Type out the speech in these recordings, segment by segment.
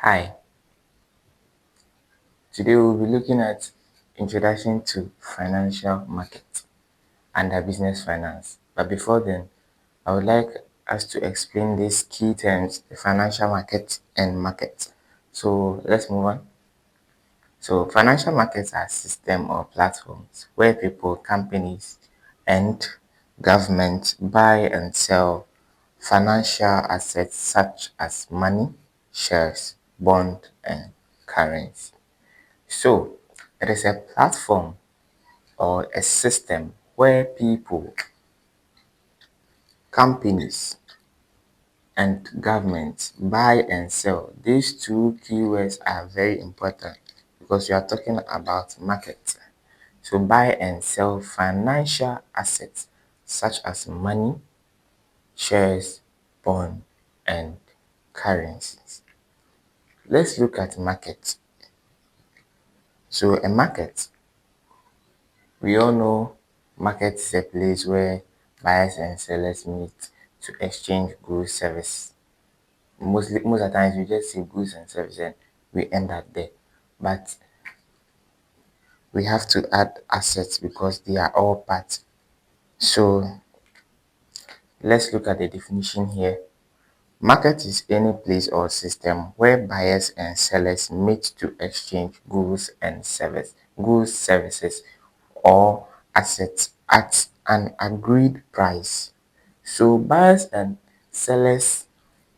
Hi, today we'll be looking at introduction to financial market under business finance. But before then, I would like us to explain these key terms, the financial market and market. So let's move on. So financial markets are systems or platforms where people, companies, and governments buy and sell financial assets such as money, shares, bond, and currency. So, it is a platform or a system where people, companies, and governments buy and sell. These two keywords are very important because you are talking about market. So, buy and sell financial assets such as money, shares, bond, and currencies. Let's look at market. So, a market, we all know market is a place where buyers and sellers meet to exchange goods service. Most of the times we just see goods and service and we end up there. But we have to add assets because they are all part. So let's look at the definition here. Market is any place or system where buyers and sellers meet to exchange goods, services, or assets at an agreed price. So buyers and sellers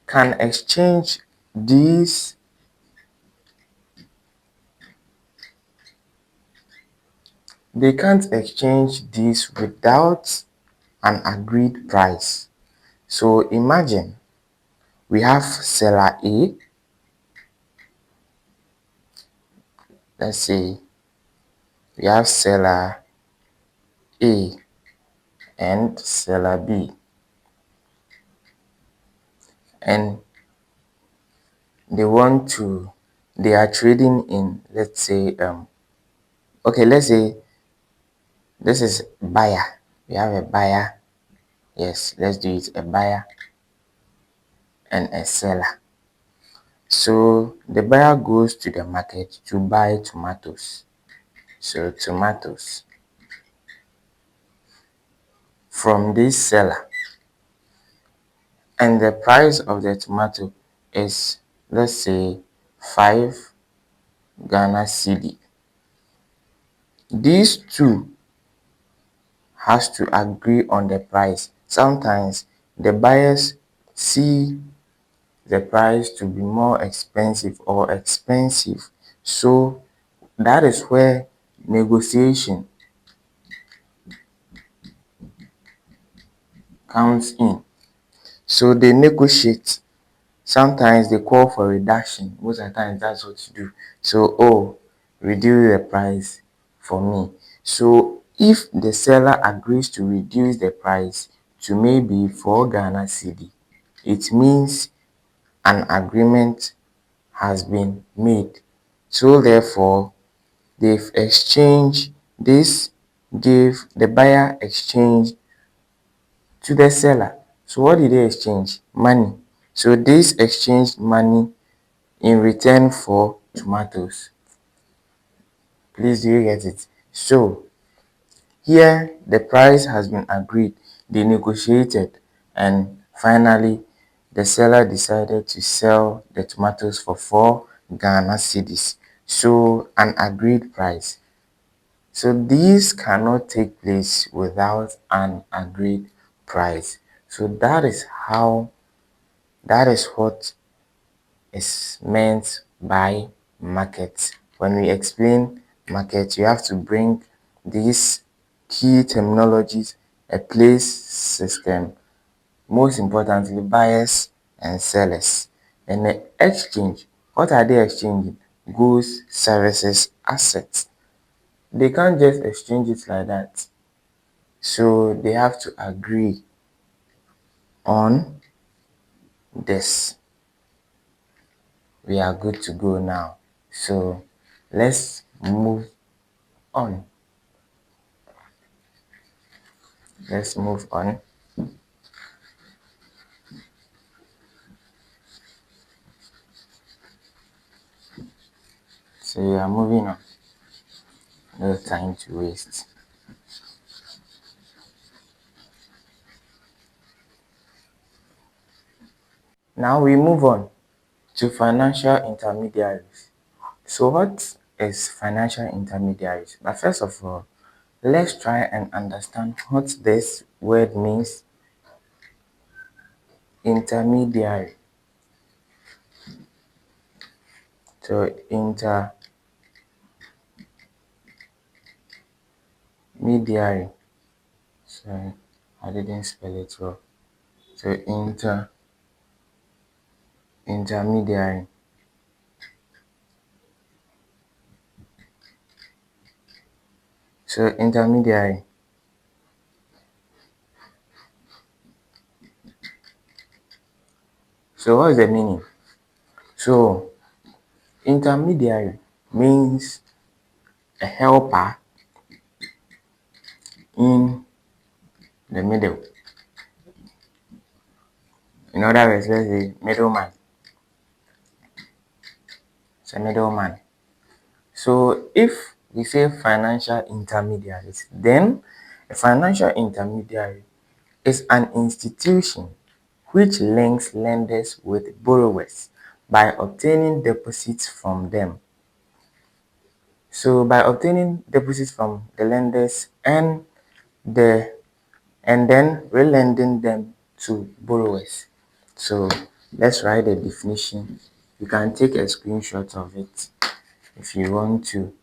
can exchange these they can't exchange these without an agreed price. So imagine we have seller A, let's say we have seller A and seller B, and they are trading in, let's say let's say this is buyer. We have a buyer. Yes, let's do it, a buyer and a seller. So the buyer goes to the market to buy tomatoes. So tomatoes from this seller, and the price of the tomato is, let's say, 5 Ghana cedi. These two has to agree on the price. Sometimes the buyers see the price to be more expensive or expensive, so that is where negotiation comes in. So they negotiate. Sometimes they call for reduction. Most of the time that's what you do. So, oh, reduce the price for me. So if the seller agrees to reduce the price to maybe 4 Ghana cedi, it means an agreement has been made. So therefore, they've exchanged this, gave the buyer exchange to the seller. So what did they exchange? Money. So this exchanged money in return for tomatoes. Please, do you get it? So here the price has been agreed, they negotiated, and finally the seller decided to sell the tomatoes for 4 Ghana cedis. So an agreed price. So these cannot take place without an agreed price. So that is what is meant by market. When we explain market, you have to bring these key terminologies: a place, system, most importantly buyers and sellers, and the exchange. What are they exchanging? Goods, services, assets. They can't just exchange it like that. So they have to agree on this. We are good to go now. So let's move on. Let's move on. So we are moving on. No time to waste. Now we move on to financial intermediaries. So what is financial intermediaries? But first of all, let's try and understand what this word means. Intermediary. So intermediary. Sorry, I didn't spell it well. So intermediary. So intermediary. So what is the meaning? So intermediary means a helper in the middle. In other words, let's say middleman. It's a middleman. So if we say financial intermediaries, then a financial intermediary is an institution which links lenders with borrowers by obtaining deposits from them. So by obtaining deposits from the lenders the and then relending them to borrowers. So let's write the definition. You can take a screenshot of it if you want to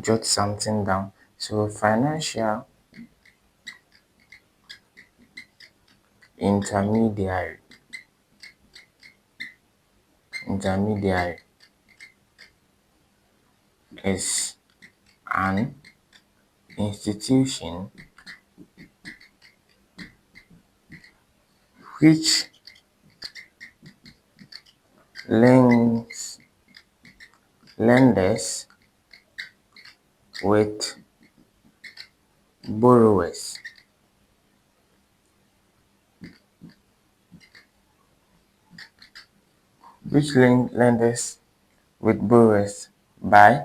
jot something down. So financial intermediary is an institution which links lenders with borrowers by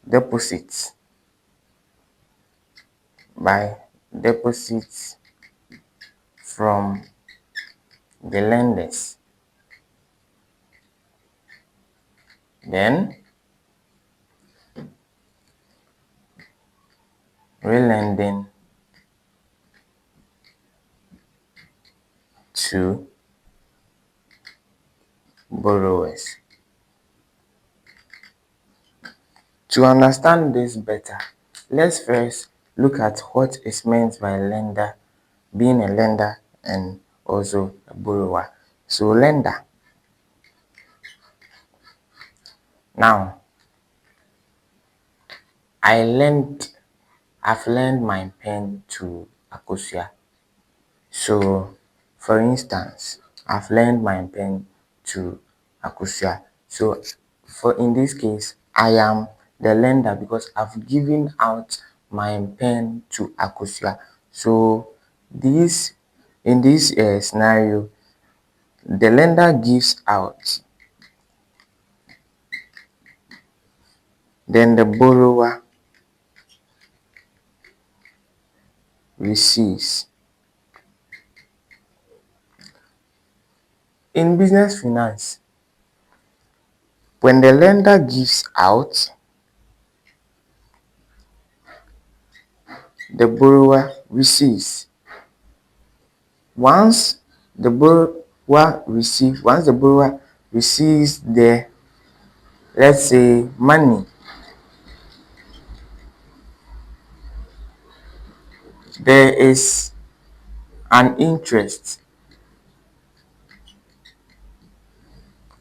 deposits by deposits from the lenders, then relending to borrowers. To understand this better, let's first look at what is meant by lender, being a lender and also a borrower. So lender. Now, I've lent my pen to Akosua. So, for instance, I've lent my pen to Akosua. So, for in this case, I am the lender because I've given out my pen to Akosua. So, this in this scenario, the lender gives out, then the borrower receives. In business finance, when the lender gives out, the borrower receives. Once the borrower receives the, let's say, money, there is an interest.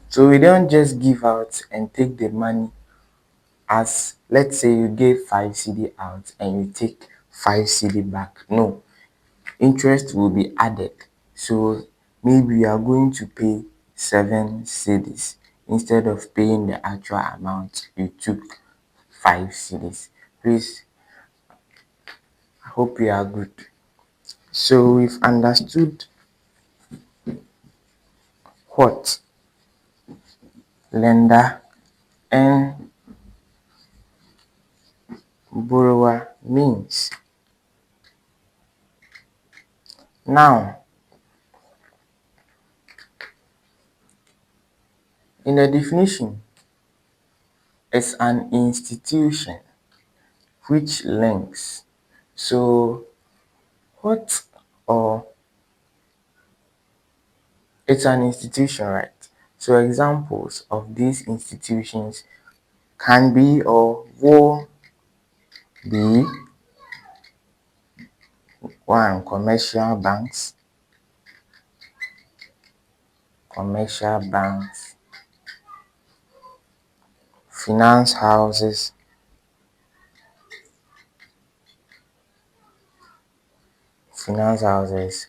So we don't just give out and take the money as, let's say you gave 5 CD out and you take 5 CD back. No, interest will be added. So maybe you are going to pay 7 cedis instead of paying the actual amount you took 5 cedis. Please, I hope you are good. So we've understood what lender and borrower means. Now, in the definition, it's an institution which links. So, what or it's an institution, right? So, examples of these institutions can be or will be: one, commercial banks, finance houses, finance houses,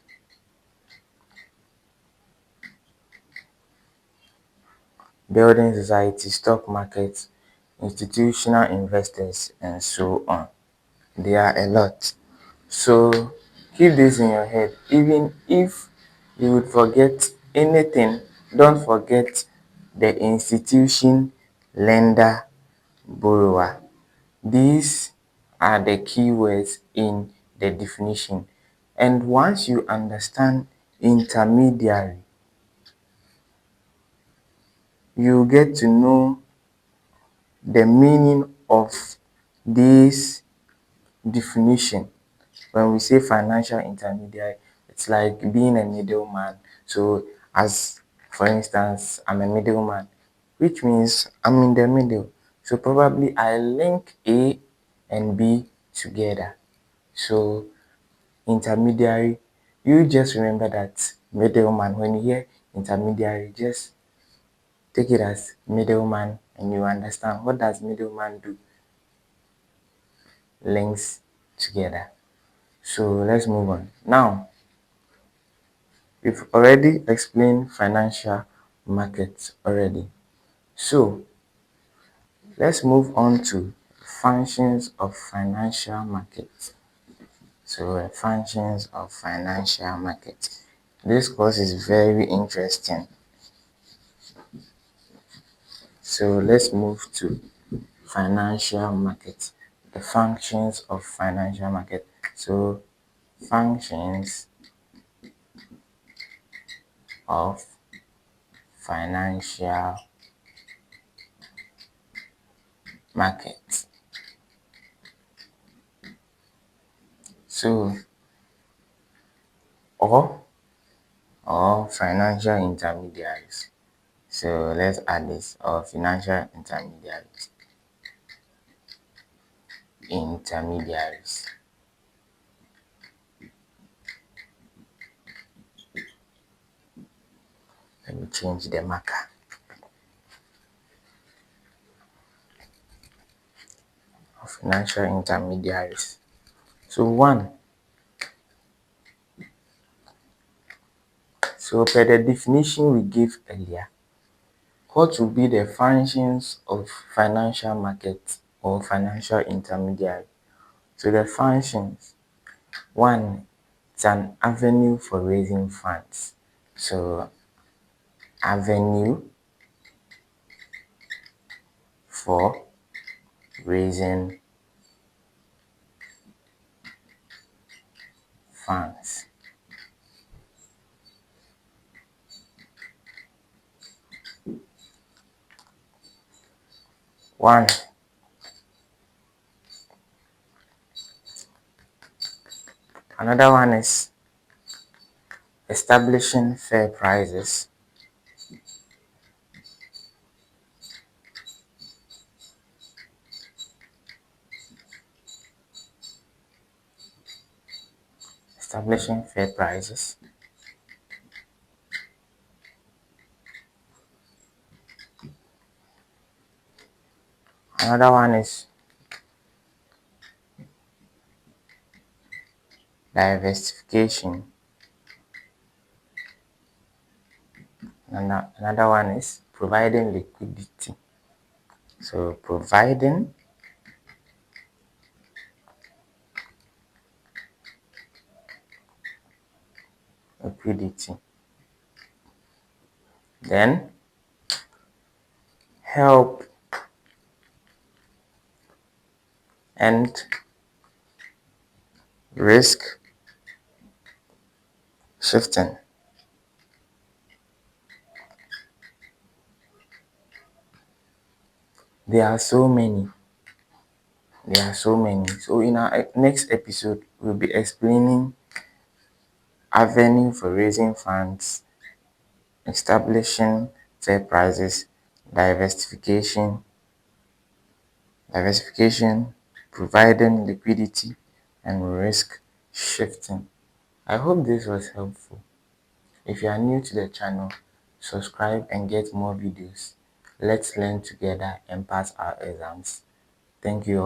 building societies, stock markets, institutional investors, and so on. There are a lot. So keep this in your head. Even if you would forget anything, don't forget the institution, lender, borrower. These are the keywords in the definition. And once you understand intermediary, you get to know the meaning of this definition. When we say financial intermediary, it's like being a middleman. So, as for instance, I'm a middleman, which means I'm in the middle. So, probably I link A and B together. So, intermediary, you just remember that middleman. When you hear intermediary, just take it as middleman and you understand what does middleman do. Links together. So let's move on. Now, we've already explained financial markets already. So let's move on to functions of financial markets. So functions of financial markets. This course is very interesting. So let's move to financial markets. The functions of financial market. So functions of financial markets. So or financial intermediaries. So let's add this, or financial intermediaries. Intermediaries. Let me change the marker. Of financial intermediaries. So one. So per the definition we gave earlier, what will be the functions of financial market or financial intermediary? So the functions: one, it's an avenue for raising funds. So avenue for raising funds. One, another one is establishing fair prices. Establishing fair prices. Another one is diversification. Another one is providing liquidity. So providing liquidity. Then help and risk shifting. There are so many. There are so many. So in our next episode, we'll be explaining avenue for raising funds, establishing fair prices, diversification, diversification, providing liquidity, and risk shifting. I hope this was helpful. If you are new to the channel, subscribe and get more videos. Let's learn together and pass our exams. Thank you all.